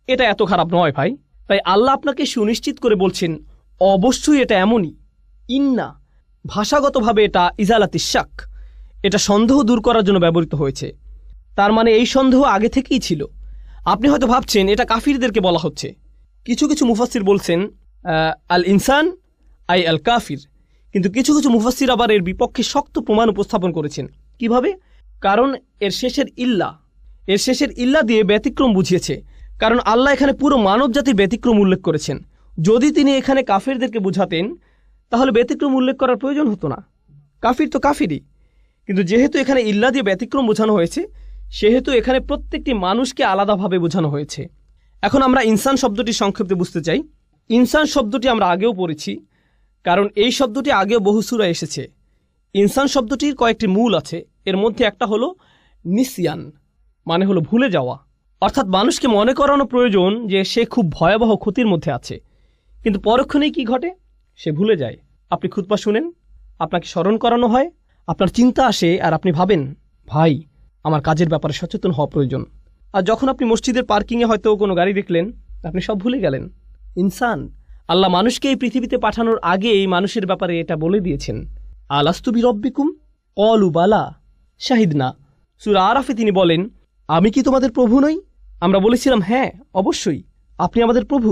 এটা এত খারাপ নয় ভাই। তাই আল্লাহ আপনাকে সুনিশ্চিত করে বলছেন অবশ্যই এটা এমনই। ইন্না ভাষাগতভাবে এটা ইজালাতিশ শাক, এটা সন্দেহ দূর করার জন্য ব্যবহৃত হয়েছে। তার মানে এই সন্দেহ আগে থেকেই ছিল। আপনি হয়তো ভাবছেন এটা কাফিরদেরকে বলা হচ্ছে। কিছু কিছু মুফাসসির বলছেন আল ইনসান আই আল কাফির, কিন্তু কিছু কিছু মুফাসসির আবার এর বিপক্ষে শক্ত প্রমাণ উপস্থাপন করেছেন। কিভাবে? কারণ এর শেষের ইল্লা দিয়ে ব্যতিক্রম বুঝিয়েছে। কারণ আল্লাহ এখানে পুরো মানব জাতির ব্যতিক্রম উল্লেখ করেছেন। যদি তিনি এখানে কাফিরদেরকে বুঝাতেন তাহলে ব্যতিক্রম উল্লেখ করার প্রয়োজন হতো না। কাফির তো কাফিরই, কিন্তু যেহেতু এখানে ইল্লা দিয়ে ব্যতিক্রম বোঝানো হয়েছে সেহেতু এখানে প্রত্যেকটি মানুষকে আলাদাভাবে বোঝানো হয়েছে। এখন আমরা ইনসান শব্দটি সংক্ষেপে বুঝতে চাই। ইনসান শব্দটি আমরা আগেও পড়েছি, কারণ এই শব্দটি আগেও বহু সূরায় এসেছে। ইনসান শব্দটির কয়েকটি মূল আছে। এর মধ্যে একটা হলো নিসিয়ান, মানে হলো ভুলে যাওয়া। অর্থাৎ মানুষকে মনে করানো প্রয়োজন যে সে খুব ভয়াবহ ক্ষতির মধ্যে আছে, কিন্তু পরক্ষণেই কি ঘটে? সে ভুলে যায়। আপনি খুতবা শুনেন, আপনাকে স্মরণ করানো হয়, আপনার চিন্তা আসে আর আপনি ভাবেন ভাই আমার কাজের ব্যাপারে সচেতন হওয়া প্রয়োজন। আর যখন আপনি মসজিদের পার্কিংয়ে হয়তো কোনো গাড়ি দেখলেন, আপনি সব ভুলে গেলেন। ইনসান, আল্লাহ মানুষকে এই পৃথিবীতে পাঠানোর আগে এই মানুষের ব্যাপারে এটা বলে দিয়েছেন, আলাস্তু বিরব্বিকুম ক্বালু বালা শাহিদনা। সূরা আরাফে তিনি বলেন, আমি কি তোমাদের প্রভু নই? আমরা বলেছিলাম হ্যাঁ অবশ্যই আপনি আমাদের প্রভু,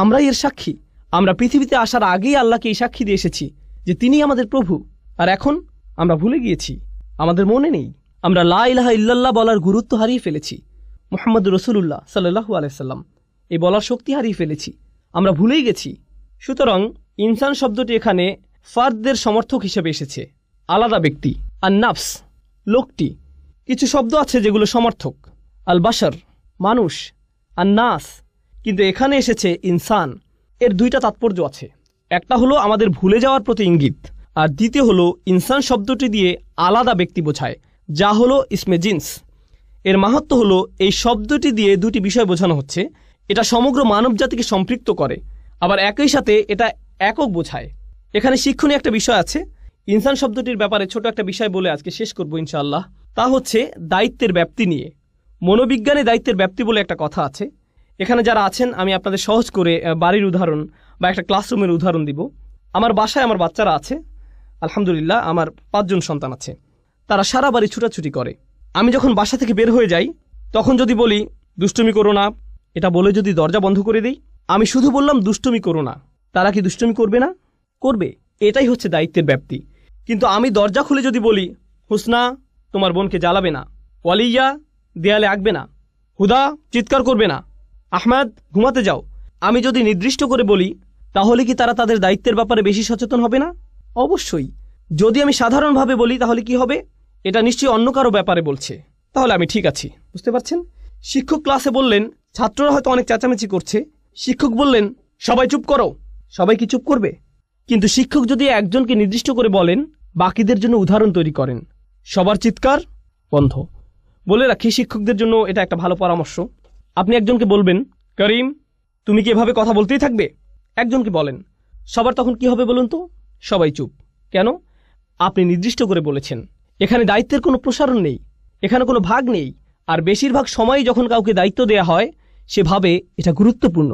আমরাই এর সাক্ষী। আমরা পৃথিবীতে আসার আগেই আল্লাহকে এই সাক্ষী দিয়ে এসেছি যে তিনি আমাদের প্রভু। আর এখন আমরা ভুলে গিয়েছি, আমাদের মনে নেই। আমরা লা ইলাহা ইল্লাল্লাহ বলার গুরুত্ব হারিয়ে ফেলেছি। মুহাম্মদুর রাসূলুল্লাহ সাল্লাল্লাহু আলাইহি সাল্লাম এই বলার শক্তি হারিয়ে ফেলেছি, আমরা ভুলেই গেছি। সুতরাং ইনসান শব্দটি এখানে ফার্দদের সমর্থক হিসেবে এসেছে, আলাদা ব্যক্তি। আর নাফস লোকটি, কিছু শব্দ আছে যেগুলো সমর্থক, আল বাশার মানুষ, আর নাস, কিন্তু এখানে এসেছে ইনসান। এর দুইটা তাৎপর্য আছে। একটা হলো আমাদের ভুলে যাওয়ার প্রতি ইঙ্গিত, আর দ্বিতীয় হলো ইনসান শব্দটি দিয়ে আলাদা ব্যক্তি বোঝায়, যা হলো ইসমে জিন্স। এর মাহাত্ম্য হলো এই শব্দটি দিয়ে দুটি বিষয় বোঝানো হচ্ছে। এটা সমগ্র মানব জাতিকে সম্পৃক্ত করে, আবার একই সাথে এটা একক বোঝায়। এখানে শিক্ষণীয় একটা বিষয় আছে। ইনসান শব্দটির ব্যাপারে ছোট একটা বিষয় বলে আজকে শেষ করব ইনশাআল্লাহ। তা হচ্ছে দায়িত্বের ব্যাপ্তি নিয়ে। মনোবিজ্ঞানে দায়িত্বের ব্যাপ্তি বলে একটা কথা আছে। এখানে যারা আছেন আমি আপনাদের সহজ করে বাড়ির উদাহরণ বা একটা ক্লাসরুমের উদাহরণ দিব। আমার বাসায় আমার বাচ্চারা আছে, আলহামদুলিল্লাহ আমার 5 জন সন্তান আছে। তারা সারা বাড়ি ছুটাছুটি করে। আমি যখন বাসা থেকে বের হয়ে যাই তখন যদি বলি দুষ্টুমি করো না, এটা বলে যদি দরজা বন্ধ করে দিই, আমি শুধু বললাম দুষ্টুমি করো না, তারা কি দুষ্টুমি করবে না? করবে। এটাই হচ্ছে দায়িত্বের ব্যাপ্তি। কিন্তু আমি দরজা খুলে যদি বলি হুসনা তোমার বোনকে জ্বালাবে না, ওয়ালিয়া দেয়ালে আঁকবে না, হুদা চিৎকার করবে না, আহমেদ ঘুমাতে যাও, আমি যদি নির্দিষ্ট করে বলি তাহলে কি তারা তাদের দায়িত্বের ব্যাপারে বেশি সচেতন হবে না? অবশ্যই। যদি আমি সাধারণভাবে বলি তাহলে কি হবে? এটা নিশ্চয়ই অন্য কারো ব্যাপারে বলছে, তাহলে আমি ঠিক আছি। বুঝতে পারছেন? শিক্ষক ক্লাসে বললেন, ছাত্ররা হয়তো অনেক চেঁচামেচি করছে, শিক্ষক বললেন সবাই চুপ করো, সবাই কি চুপ করবে? কিন্তু শিক্ষক যদি একজনকে নির্দিষ্ট করে বলেন, বাকিদের জন্য উদাহরণ তৈরি করেন, সবার চিৎকার বন্ধ। বলে রাখি শিক্ষকদের জন্য এটা একটা ভালো পরামর্শ। আপনি একজনকে বলবেন করিম তুমি কি এভাবে কথা বলতেই থাকবে? একজনকে বলেন, সবার তখন কি হবে বলুন তো? সবাই চুপ। কেন? আপনি নির্দিষ্ট করে বলেছেন। এখানে দায়িত্বের কোনো প্রসারণ নেই, এখানে কোনো ভাগ নেই। আর বেশিরভাগ সময়ই যখন কাউকে দায়িত্ব দেয়া হয় সে ভাবে এটা গুরুত্বপূর্ণ,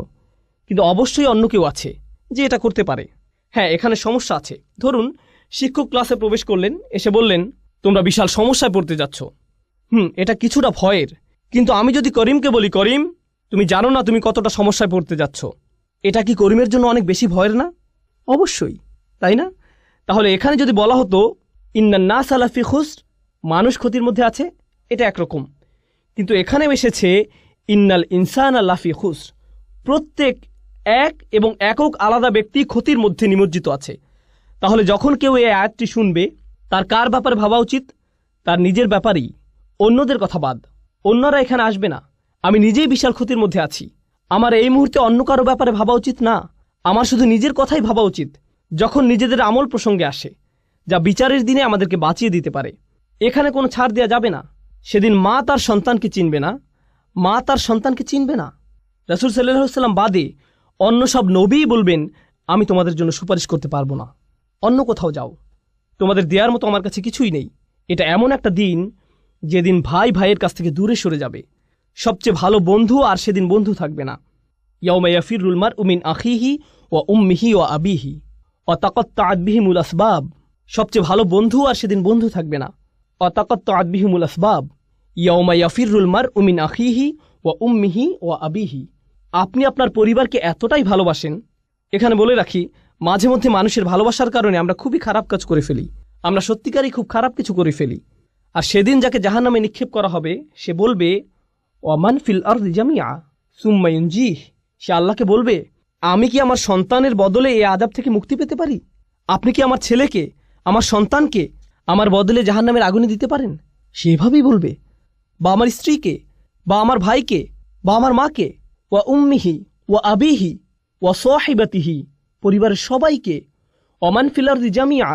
কিন্তু অবশ্যই অন্য কেউ আছে যে এটা করতে পারে। হ্যাঁ, এখানে সমস্যা আছে। ধরুন শিক্ষক ক্লাসে প্রবেশ করলেন, এসে বললেন তোমরা বিশাল সমস্যায় পড়তে যাচ্ছ। এটা কিছুটা ভয়ের, কিন্তু আমি যদি করিমকে বলি করিম তুমি জানো না তুমি কতটা সমস্যায় পড়তে যাচ্ছ, এটা কি করিমের জন্য অনেক বেশি ভয়ের না? অবশ্যই, তাই না? তাহলে এখানে যদি বলা হতো ইন্নান নাস আলা ফি খুসর, মানুষ ক্ষতির মধ্যে আছে, এটা একরকম। কিন্তু এখানে এসেছে ইন্নাল ইনসানা লাফি খুসর, প্রত্যেক এক এবং একক আলাদা ব্যক্তি ক্ষতির মধ্যে নিমজ্জিত আছে। তাহলে যখন কেউ এই আয়াতটি শুনবে তার কার ব্যাপারে ভাবা উচিত? তার নিজের ব্যাপারেই। অন্যদের কথা বাদ, অন্যরা এখানে আসবে না। আমি নিজেই বিশাল ক্ষতির মধ্যে আছি, আমার এই মুহূর্তে অন্য কারো ব্যাপারে ভাবা উচিত না, আমার শুধু নিজের কথাই ভাবা উচিত। যখন নিজেদের আমল প্রসঙ্গে আসে যা বিচারের দিনে আমাদেরকে বাঁচিয়ে দিতে পারে, এখানে কোনো ছাড় দেওয়া যাবে না। সেদিন মা তার সন্তানকে চিনবে না, মা তার সন্তানকে চিনবে না। রাসূল সাল্লাল্লাহু আলাইহি ওয়াসাল্লাম বাদে অন্য সব নবীই বলবেন আমি তোমাদের জন্য সুপারিশ করতে পারবো না, অন্য কোথাও যাও, তোমাদের দেওয়ার মতো আমার কাছে কিছুই নেই। এটা এমন একটা দিন যেদিন ভাই ভাইয়ের কাছ থেকে দূরে সরে যাবে, সবচেয়ে ভালো বন্ধু আর সেদিন বন্ধু থাকবে না। ইয়াউমা ইয়াফিরুল মারউ মিন আখিহি ওয়া উম্মিহি ওয়া আবিহি ওয়া তাকাত্তাআত বিহিমুল আসবাব। সবচেয়ে ভালো বন্ধু আর সেদিন বন্ধু থাকবে না। ওয়া তাকাত্তাআত বিহিমুল আসবাব। ইয়াউমা ইয়াফিরুল মারউ মিন আখিহি ওয়া উম্মিহি ওয়া আবিহি। আপনি আপনার পরিবারকে এতটাই ভালোবাসেন। এখানে বলে রাখি, মাঝে মধ্যে মানুষের ভালোবাসার কারণে আমরা খুবই খারাপ কাজ করে ফেলি। আমরা সত্যিকারই খুব খারাপ কিছু করে ফেলি। আর সেদিন যাকে জাহান্নামে নিক্ষেপ করা হবে সে বলবে, ওয়ামান ফিল আরদি জামিআ সুম্মা ইউনজিহ। সে আল্লাহকে বলবে, আমি কি আমার সন্তানের বদলে এই আযাব থেকে মুক্তি পেতে পারি? আপনি কি আমার ছেলেকে, আমার সন্তানকে আমার বদলে জাহান্নামের আগুনে দিতে পারেন? সে এভাবেই বলবে। বা আমার স্ত্রীকে, বা আমার ভাইকে, বা আমার মাকে, ওয়া উম্মিহি ওয়া আবিহি ওয়া সাহিবাতিহি, পরিবারের সবাইকে। ওমান ফিল আরদি জামিআ,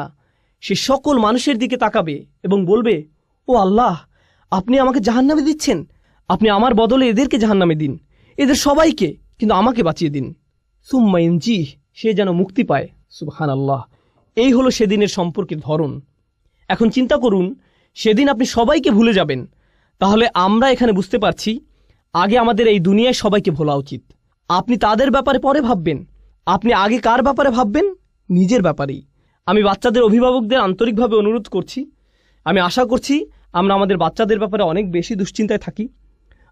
সে সকল মানুষের দিকে তাকাবে এবং বলবে, ও আল্লাহ, আপনি আমাকে জাহান্নামে দিচ্ছেন, আপনি আমার বদলে এদেরকে জাহান্নামে দিন, এদের সবাইকে, কিন্তু আমাকে বাঁচিয়ে দিন। সুম্মা ইউনজিহ, সে যেন মুক্তি পায়। সুবহানাল্লাহ। এই হলো সেদিনের সম্পর্কের ধরন। এখন চিন্তা করুন, সেদিন আপনি সবাইকে ভুলে যাবেন। তাহলে আমরা এখানে বুঝতে পারছি, আগে আমাদের এই দুনিয়ায় সবাইকে ভোলা উচিত। আপনি তাদের ব্যাপারে পরে ভাববেন। আপনি আগে কার ব্যাপারে ভাববেন? নিজের ব্যাপারেই। আমি বাচ্চাদের অভিভাবকদের আন্তরিকভাবে অনুরোধ করছি, আমি আশা করছি আমরা আমাদের বাচ্চাদের ব্যাপারে অনেক বেশি দুশ্চিন্তায় থাকি।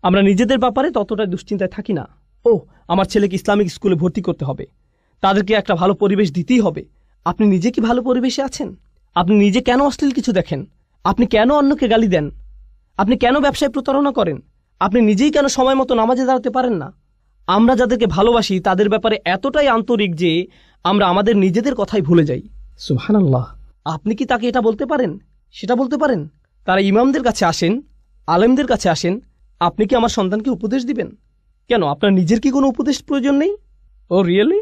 আমরা নিজেদের ব্যাপারে ততটা দুশ্চিন্তায় থাকি না। ও, আমার ছেলেকে ইসলামিক স্কুলে ভর্তি করতে হবে, তাদেরকে একটা ভালো পরিবেশ দিতেই হবে। আপনি নিজে কি ভালো পরিবেশে আছেন? আপনি নিজে কেন অশ্লীল কিছু দেখেন? আপনি কেন অন্যকে গালি দেন? আপনি কেন ব্যবসায় প্রতারণা করেন? আপনি নিজেই কেন সময় মতো নামাজে দাঁড়াতে পারেন না? আমরা যাদেরকে ভালোবাসি তাদের ব্যাপারে এতটাই আন্তরিক যে আমরা আমাদের নিজেদের কথাই ভুলে যাই। সুবহানাল্লাহ। আপনি কি তাকে এটা বলতে পারেন, সেটা বলতে পারেন? তারা ইমামদের কাছে আসেন, আলেমদের কাছে আসেন, আপনি কি আমার সন্তানকে উপদেশ দিবেন? কেন, আপনার নিজের কি কোনো উপদেশ প্রয়োজন নেই? ও রিয়েলি?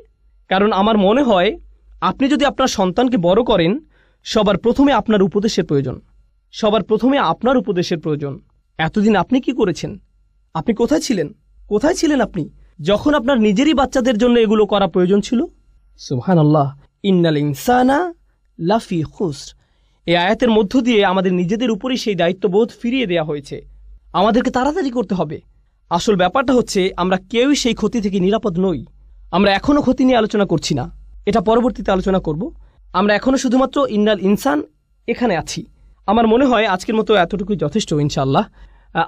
কারণ আমার মনে হয় আপনি যদি আপনার সন্তানকে বড় করেন, সবার প্রথমে আপনার উপদেশের প্রয়োজন। সবার প্রথমে আপনার উপদেশের প্রয়োজন। এতদিন আপনি কি করেছেন? আপনি কোথায় ছিলেন? কোথায় ছিলেন আপনি যখন আপনার নিজেরই বাচ্চাদের জন্য এগুলো করা প্রয়োজন ছিল? সুবহানাল্লাহ। ইন্নাল ইনসানা লাফি খুসর। এই আয়াতের মধ্য দিয়ে আমাদের নিজেদের উপরই সেই দায়িত্ববোধ ফিরিয়ে দেওয়া হয়েছে। আমাদেরকে তাড়াতাড়ি করতে হবে। আসল ব্যাপারটা হচ্ছে, আমরা কেউই সেই ক্ষতি থেকে নিরাপদ নই। আমরা এখনও ক্ষতি নিয়ে আলোচনা করছি না, এটা পরবর্তীতে আলোচনা করব। আমরা এখনও শুধুমাত্র ইন্নাল ইনসান এখানে আছি। আমার মনে হয় আজকের মতো এতটুকুই যথেষ্ট ইনশাআল্লাহ।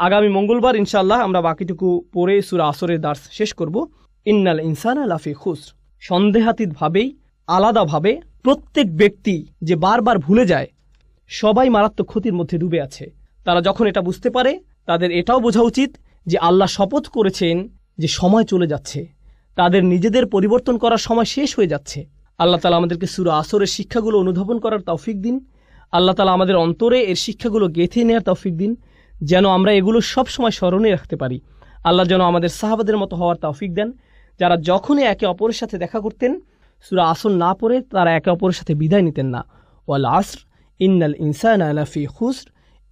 আগামী মঙ্গলবার ইনশাআল্লাহ আমরা বাকিটুকু পড়ে সূরা আসরের দার্স শেষ করব। ইন্নাল ইনসানা লাফি খুসর। সন্দেহাতীতভাবেই, আলাদাভাবে প্রত্যেক ব্যক্তি যে বারবার ভুলে যায়, সবাই মারাত্মক ক্ষতির মধ্যে ডুবে আছে। তারা যখন এটা বুঝতে পারে, তাদের এটাও বোঝা উচিত যে আল্লাহ শপথ করেছেন যে সময় চলে যাচ্ছে, তাদের নিজেদের পরিবর্তন করার সময় শেষ হয়ে যাচ্ছে। আল্লাহ তাআলা আমাদেরকে সূরা আসরের শিক্ষাগুলো অনুধাবন করার তৌফিক দিন। আল্লাহ তাআলা আমাদের অন্তরে এর শিক্ষাগুলো গেঁথে নেওয়ার তৌফিক দিন, যেন আমরা এগুলো সব সময় স্মরণে রাখতে পারি। আল্লাহ যেন আমাদের সাহাবাদের মতো হওয়ার তৌফিক দেন, যারা যখনই একে অপরের সাথে দেখা করতেন সূরা আসর না পড়ে তারা একে অপরের সাথে বিদায় নিতেন না। ওয়াল আসর ইন্নাল ইনসানা লাফি খুসর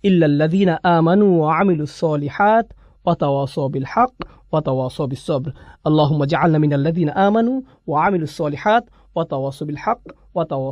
ইল্লাল্লাযীনা আমানু ওয়া আমিলুস সালিহাত ওয়া তাওয়াসাউ বিল হক ওয়া তাওয়াসাউ বিস সবর। আল্লাহুম্মা জাআলনা মিনাল্লাযীনা আমানু ওয়া আমিলুস সালিহাত ওয়া তাওয়াসাউ বিল হক ওয়া তাওয়াসাউ